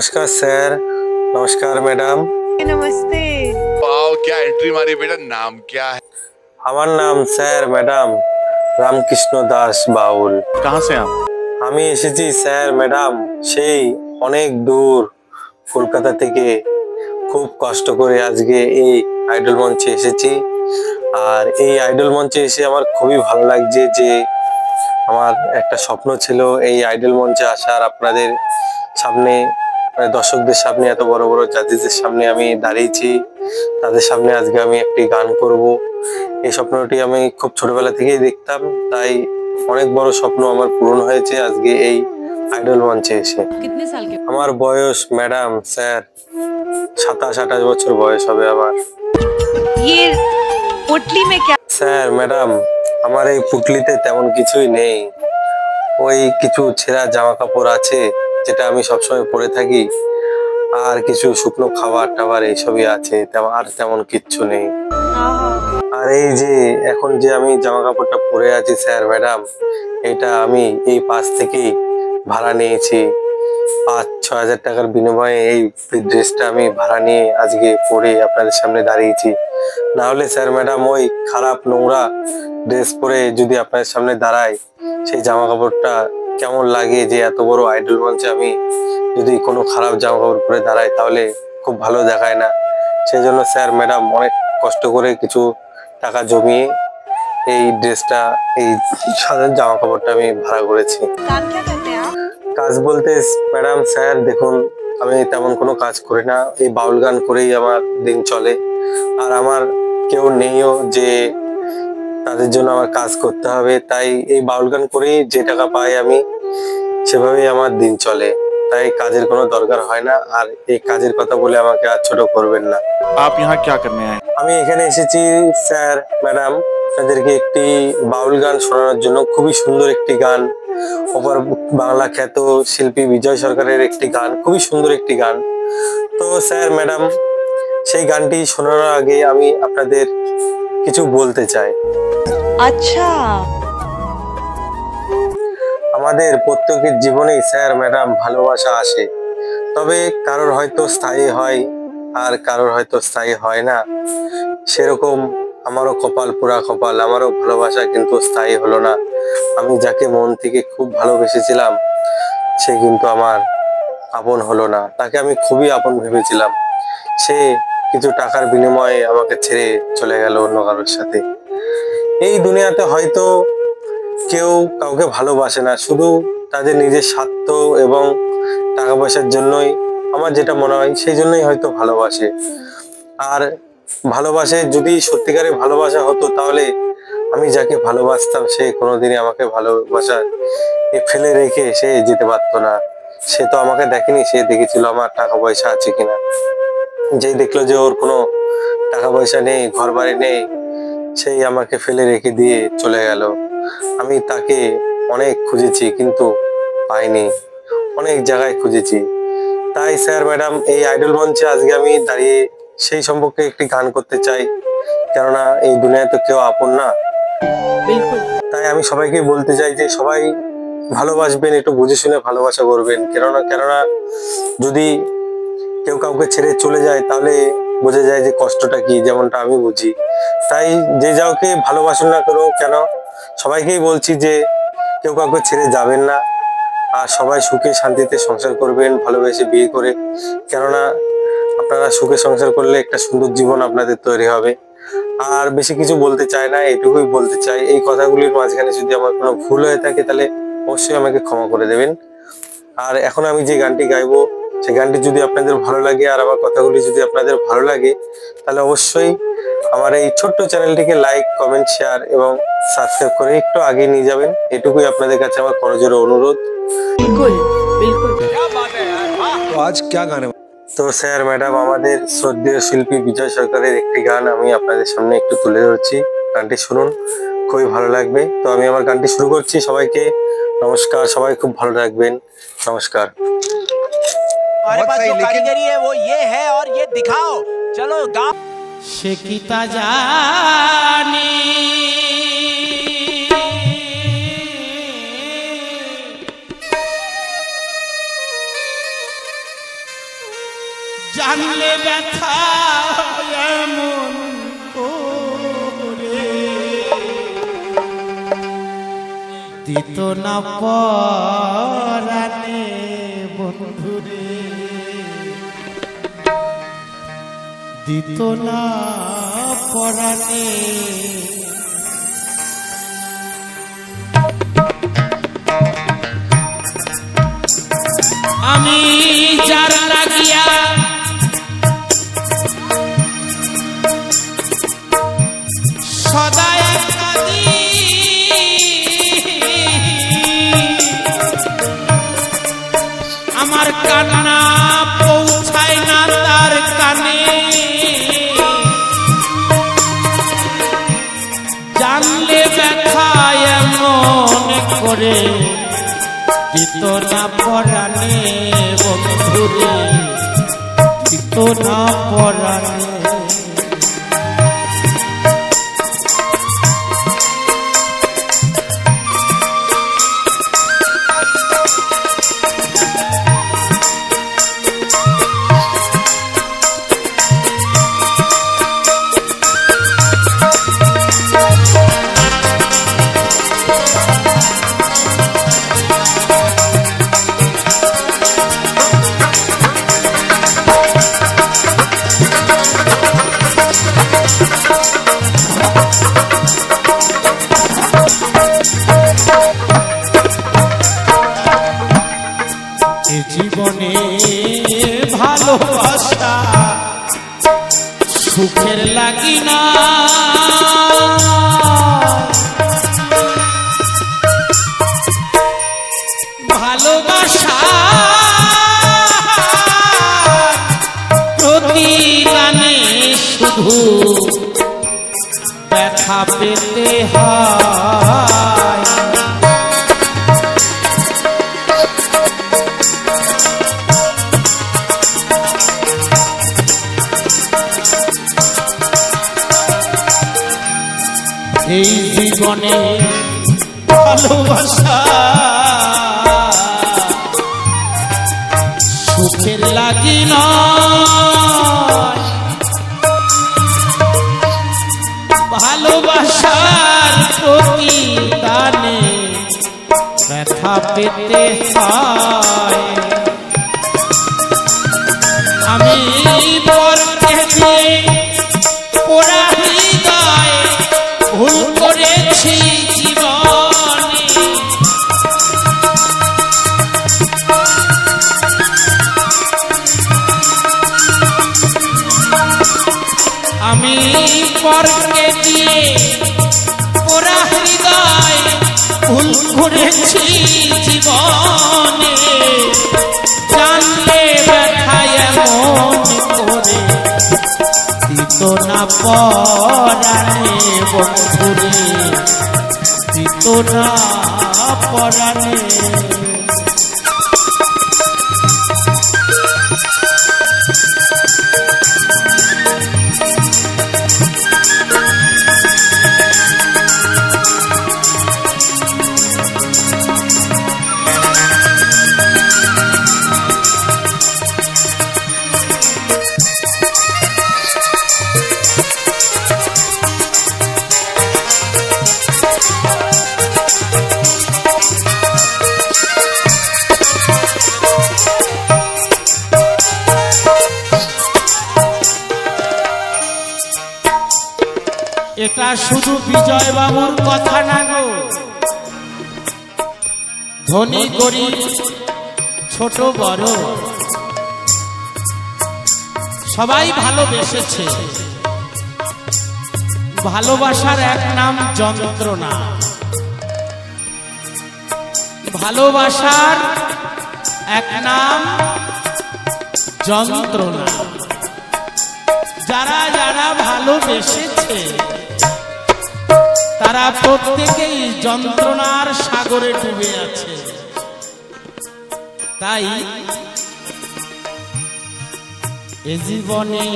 नमस्कार सर। नमस्कार मैडम। नमस्ते। वाओ, क्या एंट्री मारी बेटा। नाम क्या है? আমার নাম স্যার ম্যাডাম রামকৃষ্ণ দাস বাউল। कहाँ से आप? আমি এসেছি স্যার ম্যাডাম সেই অনেক দূর কলকাতা থেকে, খুব কষ্ট করে আজকে এই আইডল মঞ্চে এসেছি। আর এই আইডল মঞ্চে এসে আমার খুবই ভালো লাগছে যে আমার একটা স্বপ্ন ছিল এই আইডল মঞ্চে আসার, আপনাদের সামনে দর্শকদের সামনে, এত বড় বড় জাজেসদের সামনে আমি দাঁড়িয়েছি, তাদের সামনে আজকে আমি একটি গান করব। এই স্বপ্নটি আমি খুব ছোটবেলা থেকেই দেখতাম, তাই অনেক বড় স্বপ্ন আমার পূরণ হয়েছে আজকে এই আইডল মঞ্চে এসে। कितने साल के? আমার বয়স ম্যাডাম স্যার 27-28 বছর বয়স হবে আমার। ये पोटली में क्या? স্যার ম্যাডাম আমার এই পুটলিতে তেমন কিছুই নেই, ওই কিছু ছেঁড়া জামা কাপড় আছে যেটা আমি সবসময় পরে থাকি, আর কিছু শুকনো খাবার টাবার এইসবই আছে, আর তেমন কিচ্ছু নেই। আর এই যে এখন যে আমি জামা কাপড়টা পরে আছি স্যার ম্যাডাম, এটা আমি এই পাশ থেকেই ভাড়া নিয়েছি। 5-6 হাজার টাকার বিনিময়ে এই ড্রেসটা আমি ভাড়া নিয়ে আজকে পরে আপনাদের সামনে দাঁড়িয়েছি। না হলে স্যার ম্যাডাম ওই খারাপ নোংরা ড্রেস পরে যদি আপনাদের সামনে দাঁড়ায়, সেই জামা কাপড়টা কেমন লাগে, যে এত বড় আইডল মঞ্চে আমি যদি কোনো খারাপ জামা কাপড় পরে দাঁড়াই তাহলে খুব ভালো দেখায় না। সেই জন্য স্যার ম্যাডাম অনেক কষ্ট করে কিছু টাকা জমিয়ে এই ড্রেসটা, এই সাধারণ জামা কাপড়টা আমি ভাড়া করেছি। काम क्या करते हैं आप? কাজ বলতে ম্যাডাম স্যার দেখুন, আমি তেমন কোনো কাজ করি না, এই বাউল গান করেই আমার দিন চলে। আর আমার কেউ নেইও যে তাদের জন্য আমার কাজ করতে হবে, তাই এই বাউল গান করেই যে টাকা পাই আমি সেভাবেই আমার দিন চলে, তাই কাজের কোনো দরকার হয় না। আর এই কাজের কথা বলে আমাকে আর ছোট করবেন না। आप यहाँ क्या करने आए? আমি এখানে এসেছি স্যার ম্যাডাম আপনাদেরকে একটি বাউল গান শোনানোর জন্য। খুবই সুন্দর একটি গান, ওপর বাংলা খ্যাত শিল্পী বিজয় সরকারের একটি গান, খুবই সুন্দর একটি গান। তো স্যার ম্যাডাম সেই গানটি শোনানোর আগে আমি আপনাদের কিছু বলতে চাই। अच्छा। আমাদের প্রত্যেকের জীবনেই স্যার ম্যাডাম ভালোবাসা আসে, তবে কারোর হয়তো স্থায়ী হয় আর কারোর হয়তো স্থায়ী হয় না। সেরকম আমারও কপাল পোড়া কপাল, আমারও ভালোবাসা কিন্তু স্থায়ী হলো না। আমি যাকে মন থেকে খুব ভালোবেসেছিলাম সে কিন্তু আমার আপন হলো না, তাকে আমি খুবই আপন ভেবেছিলাম, সে কিছু টাকার বিনিময়ে আমাকে ছেড়ে চলে গেল অন্য কারোর সাথে। এই দুনিয়াতে হয়তো কেউ কাউকে ভালোবাসে না, শুধু তাদের নিজের স্বার্থ এবং টাকা পয়সার জন্যই, আমার যেটা মনে হয় সেই জন্যই হয়তো ভালোবাসে। আর ভালোবাসে যদি সত্যিকারে ভালোবাসা হতো, তাহলে আমি যাকে ভালোবাসতাম সে কোনোদিনই আমাকে ভালোবাসা ফেলে রেখে সে যেতে পারতো না। সে তো আমাকে দেখেনি, সে দেখেছিল আমার টাকা পয়সা আছে কিনা। যেই দেখলো যে ওর কোনো টাকা পয়সা নেই, ঘর বাড়ি নেই, সেই আমাকে ফেলে রেখে দিয়ে চলে গেল। আমি তাকে অনেক খুঁজেছি কিন্তু পাইনি, অনেক জায়গায় খুঁজেছি। তাই স্যার ম্যাডাম এই আইডল মঞ্চে আজকে আমি দাঁড়িয়ে সেই সম্পর্কে একটি গান করতে চাই, কেননা এই দুনিয়ায় তো কেউ আপন না। बिल्कुल। তাই আমি সবাইকে বলতে চাই যে সবাই ভালোবাসবেন, একটু বুঝে শুনে ভালোবাসা করবেন, কেননা যদি কেউ কাউকে ছেড়ে চলে যায় তাহলে বোঝা যায় যে কষ্টটা কি, যেমনটা আমি বুঝি। তাই যে যাওকে ভালোবাসুন না করো কেন, সবাইকেই বলছি যে কেউ কাউকে ছেড়ে যাবেন না, আর সবাই সুখে শান্তিতে সংসার করবেন ভালোবেসে বিয়ে করে, কেননা আপনারা সুখে সংসার করলে একটা সুন্দর জীবন আপনাদের তৈরি হবে। আর বেশি কিছু বলতে চাই না, এটুকুই বলতে চাই। এই কথাগুলির মাঝখানে যদি আমার কোনো ভুল হয়ে থাকে তাহলে অবশ্যই আমাকে ক্ষমা করে দেবেন। আর এখন আমি যে গানটি গাইবো সেই গানটি যদি আপনাদের ভালো লাগে আর আমার কথাগুলি যদি আপনাদের ভালো লাগে, তাহলে অবশ্যই আমার এই ছোট্ট চ্যানেলটিকে লাইক, কমেন্ট, শেয়ার এবং সাবস্ক্রাইব করে একটু আগে নিয়ে যাবেন, এটুকুই আপনাদের কাছে আমার করজোড়ে অনুরোধ। बिल्कुल बिल्कुल। तो आज क्या गाने তো স্যার ম্যাডাম আমাদের শ্রদ্ধেয় শিল্পী বিজয় সরকারের একটি গান আমি আপনাদের সামনে একটু তুলে ধরছি, গানটি শুনুন, খুবই ভালো লাগবে। তো আমি আমার গানটি শুরু করছি। সবাইকে নমস্কার, সবাই খুব ভালো রাখবেন, নমস্কার। हमारे पास जो कारीगरी है वो ये है और ये दिखाओ। चलो गाओ। शिकिता जाने জানলে ব্যথা এমন করে দিত না পরাণে বন্ধুরে, দিত না পরাণে। আমি যার লাগিয়া সদাই কাঁদি, আমার কান্না পৌঁছায় না তার কানে, জানলে ব্যথা এমন করে দিত না পরাণে বন্ধুরে, দিত না পরাণে। জীবনে ভালোবাসা সুখের লাগি না, ভালোবাসা প্রতিদানে শুধু ব্যথা পেতে হয়। এই জীবনে ভালোবাসা সুখের লাগি নয়, ভালোবাসার প্রতিদানে ব্যথা পেতে হয়। আমি পরকে দিয়ে পোড়া হৃদয় ভুল করেছি জীবনে, আমি পরকে দিয়ে পোড়া হৃদয় ভুল করেছি জীবনে, জানলে ব্যথা এমন করে দিত না পরাণে বন্ধুরে, দিত না পরাণে। এটা শুধু বিজয় বাবুর কথা না গো, ধনী গরিব ছোট বড় সবাই ভালোবেসেছে। ভালোবাসার এক নাম যন্ত্রণা, ভালোবাসার এক নাম যন্ত্রণা। যারা যারা ভালোবেসেছে তারা প্রত্যেকেই যন্ত্রণার সাগরে ডুবে আছে। তাই এ জীবনে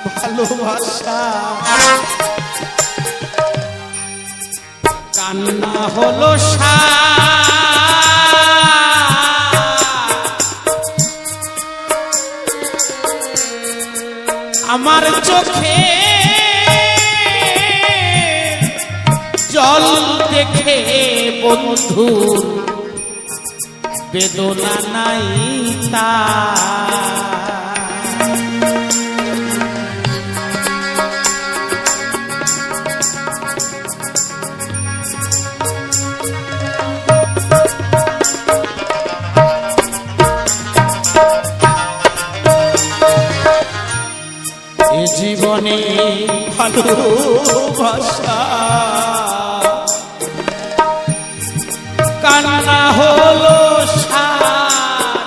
ভালোবাসা কান্না হলো আমার চোখে জল দেখে বন্ধু বেদনা নাই তার। এ জীবনে ভালোবাসা কান্না হলো সার।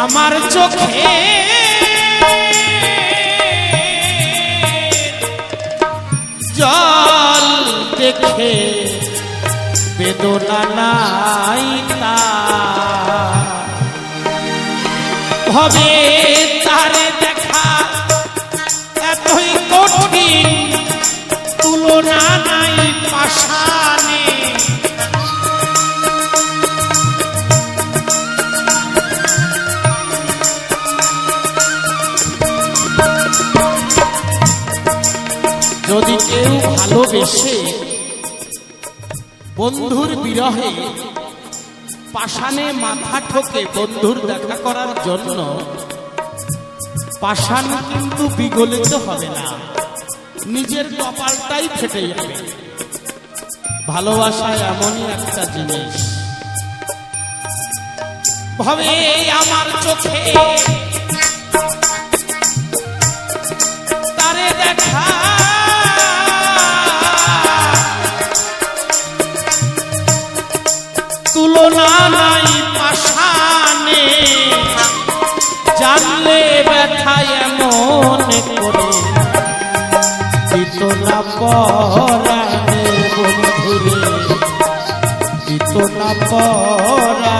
আমার চোখে জল দেখে বেদনা নাই তার। হবে তারে দেখা এতই কঠিন তুলনা নাই পাষাণে। যদি কেউ ভালোবেসে বন্ধুর বিরহে পাষাণে মাথা ঠোকে বন্ধুর দেখা করার জন্য, পাষাণ কিন্তু বিগলিত হবে না, নিজের কপালটাই ফেটে যাবে। ভালোবাসা এমনই একটা জিনিস। ভাবে আমার চোখে তারে দেখা তুলনা নাই পাষাণে। জানলে ব্যথা এমন করে দিত না পরাণে বন্ধুরে, দিত না পরাণে।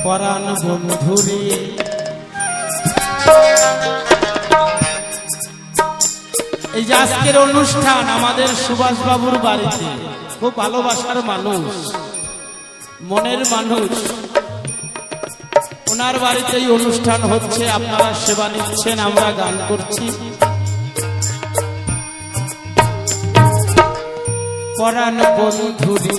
পরাণ বন্ধুরে এই যে আজকের অনুষ্ঠান আমাদের সুভাষ বাবুর বাড়িতে, খুব ভালোবাসার মানুষ, মনের মানুষ, ওনার বাড়িতে এই অনুষ্ঠান হচ্ছে। আপনারা সেবা নিচ্ছেন, আমরা গান করছি। পরাণ বন্ধুরে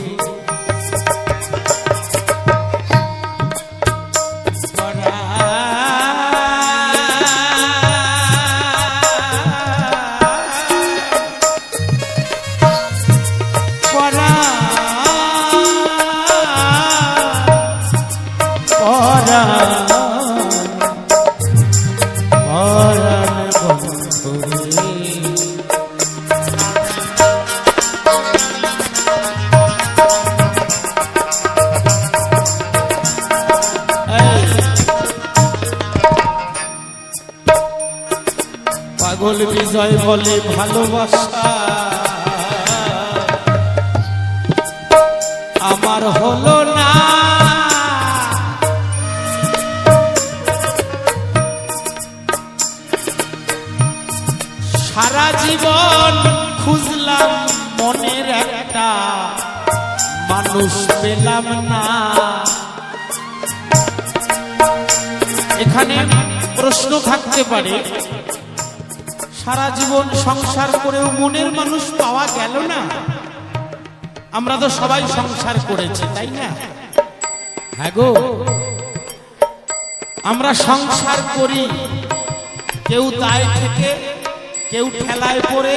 পাগল বিজয় বলে ভালোবাসা আমার হলো না। সারা জীবন খুঁজলাম মনের একটা মানুষ পেলাম না। এখানে প্রশ্ন থাকতে পারে, সারা জীবন সংসার করেও মনের মানুষ পাওয়া গেল না? আমরা তো সবাই সংসার করেছি, তাই না? হ্যাঁ গো, আমরা সংসার করি, কেউ দায় থেকে, কেউ ঠেলায় পড়ে,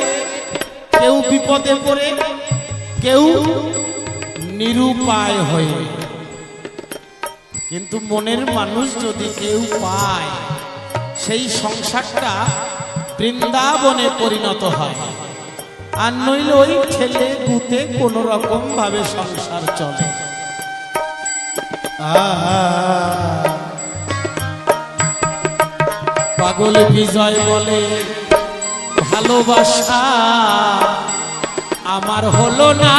কেউ বিপদে পড়ে, কেউ নিরুপায় হয়ে। কিন্তু মনের মানুষ যদি কেউ পায়, সেই সংসারটা বৃন্দাবনে পরিণত হয়। আর নইলে ওই ছেলে গুতে কোন রকম ভাবে সংসার চলে। পাগল বিজয় বলে ভালোবাসা আমার হলো না,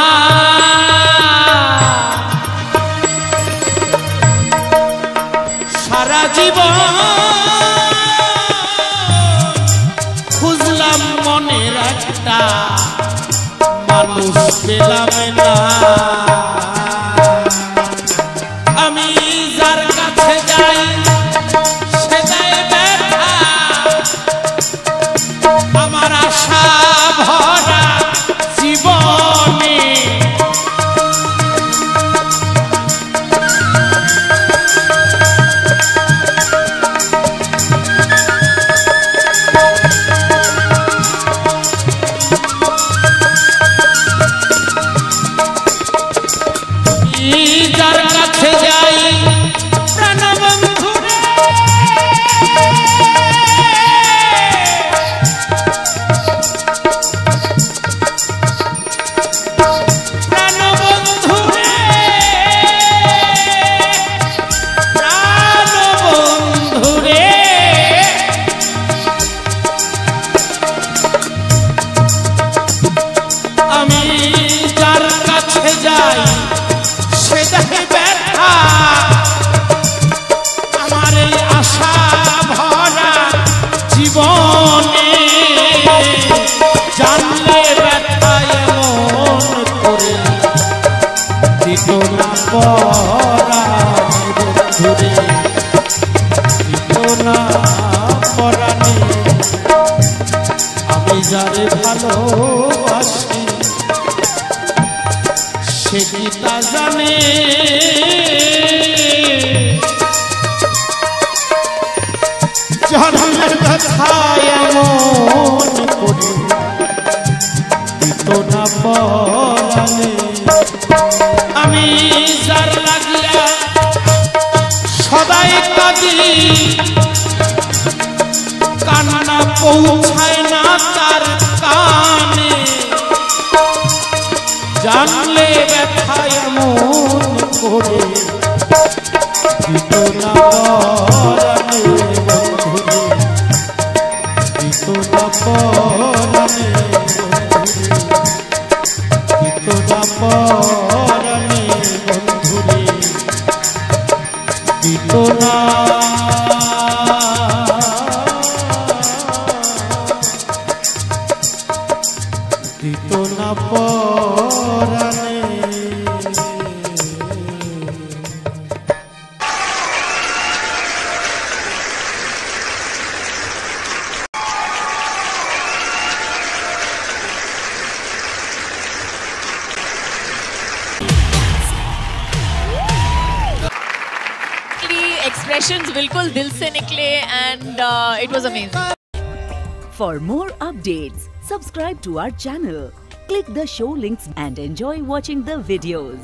সারা জীবন খুঁজলাম মনের একটা মানুষ পেলাম না। আমি যার কাছে যাই সে দেয় ব্যথা, আমার আশা ভরা জীবনে যার কাছে যাই প্রাণবন্ধু রে, প্রাণবন্ধু রে, প্রাণবন্ধু রে, আমি যার কাছে যাই সে দেয় ব্যথা, আমার এই আশা ভরা জীবনে জানলে ব্যথা এমন করে দিত না পরাণে বন্ধুরে, দিত না পরাণে। আমি যারে ভালোবাসি সে কি তা জানে, জানলে ব্যথা এমন করে দিত না পরাণে। আমি যার লাগিয়া সদাই কাঁদি, কান্না পৌঁছায় না তার কানে, জানলে ব্যথা এমন করে দিত না পরাণে বন্ধুরে, দিত না পরাণে বন্ধুরে, দিত না পরাণে বন্ধুরে, দিত না দিত না পরাণে। एक्सप्रेशंस बिल्कुल दिल से निकले and it was amazing. For more updates, subscribe to our channel, click the show links and enjoy watching the videos.